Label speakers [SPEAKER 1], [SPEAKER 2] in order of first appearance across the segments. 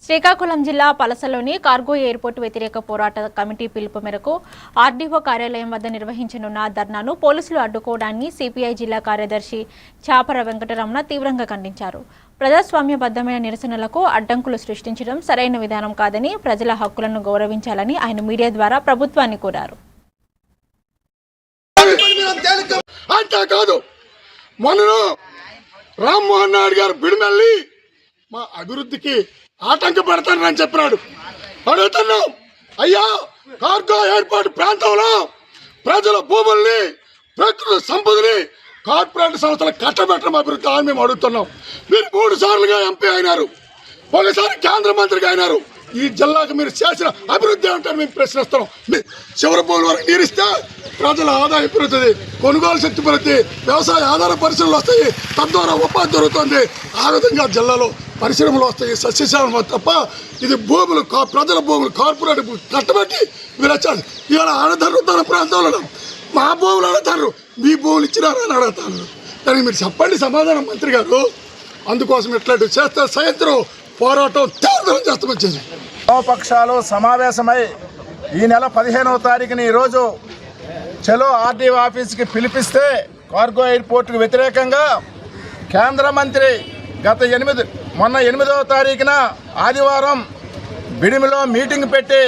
[SPEAKER 1] శ్రీకాకుళం జిల్లా పలసలోని cargo airport వ్యతిరేక పోరాట కమిటీ పిలుపు మేరకు ఆర్డీఓ కార్యాలయం వద్ద నిర్వహించనున్న ధర్నాను పోలీసులు అడ్డుకోవడాన్ని సిపిఐ జిల్లా కార్యదర్శి చాపర వెంకటరమణ తీవ్రంగా ఖండించారు. ప్రజాస్వామ్యబద్ధమైన నిరసనలకు అడ్డంకులు సృష్టించడం సరైన విధానం కాదని, ప్రజల హక్కులను గౌరవించాలని ఆయన మీడియా ద్వారా ప్రభుత్వాన్ని కోరారు.
[SPEAKER 2] రామ్మోహన్ నాయుడు గారు బిడిమెల్లి మా అభివృద్ధికి ఆటంకపడతానని చెప్పినాడు. అడుగుతున్నాం, అయ్యా కార్గో ఎయిర్పోర్ట్ ప్రాంతంలో ప్రజల భూముల్ని, ప్రకృతి సంపదని కార్పొరేట్ సంస్థలు కట్టబెట్టడం అభివృద్ధి అని మేము అడుగుతున్నాం. మీరు 3 సార్లుగా ఎంపీ అయినారు, ఒకసారి కేంద్ర మంత్రిగా అయినారు. ఈ జిల్లాకు మీరు చేసిన అభివృద్ధి ఏమిటని మేము ప్రశ్నిస్తున్నాం. చివరి భూముల వరకు నీరిస్తే ప్రజల ఆదాయం పెరుగుతుంది, కొనుగోలు శక్తి పెరుగుతుంది, వ్యవసాయ ఆధార పరిశ్రమలు వస్తాయి, తద్వారా ఉపాధి దొరుకుతుంది. ఆ విధంగా జిల్లాలో పరిశ్రమలు వస్తాయి, సస్యశాలం తప్ప ఇది భూములు, ప్రజల భూములు కార్పొరేట్ కట్టబెట్టి మీరు వచ్చారు. ఇవాళ ఆడతారు ప్రాంతంలో మా భూములు అడుగుతారు, మీ భూములు ఇచ్చినారని అడుగుతారు. దానికి మీరు చెప్పండి సమాధానం మంత్రి గారు. అందుకోసం ఇట్లాంటివి చేస్తే సాయంత్రం పోరాటం తీవ్రం చేస్తామని
[SPEAKER 3] పక్షాలు సమావేశమై ఈ నెల 15వ తారీఖున ఈరోజు చలో ఆర్డీఓ ఆఫీస్కి పిలిపిస్తే కార్గో ఎయిర్పోర్ట్కి వ్యతిరేకంగా కేంద్ర మంత్రి మొన్న 8వ తారీఖున ఆదివారం బిడిమిలో మీటింగ్ పెట్టి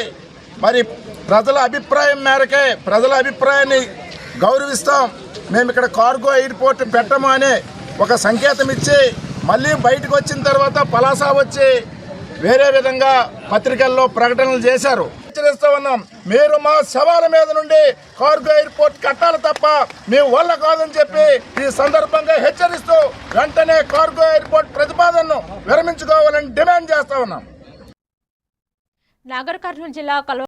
[SPEAKER 3] మరి ప్రజల అభిప్రాయం మేరకే, ప్రజల అభిప్రాయాన్ని గౌరవిస్తాం, మేము ఇక్కడ కార్గో ఎయిర్పోర్ట్ పెట్టము అని ఒక సంకేతం ఇచ్చి మళ్ళీ బయటకు వచ్చిన తర్వాత పలాస వచ్చి వేరే విధంగా పత్రికల్లో ప్రకటనలు చేశారు. హెచ్చరిస్తూ ఉన్నాం, మీరు మా శవాల మీద నుండి కార్గో ఎయిర్పోర్ట్ కట్టాలి తప్ప మీ వల్ల కాదని చెప్పి ఈ సందర్భంగా హెచ్చరిస్తూ వెంటనే కార్గో ఎయిర్పోర్ట్ ప్రతిపాదనను విరమించుకోవాలని డిమాండ్ చేస్తా ఉన్నాం.
[SPEAKER 1] నాగర్ కర్నూలు జిల్లా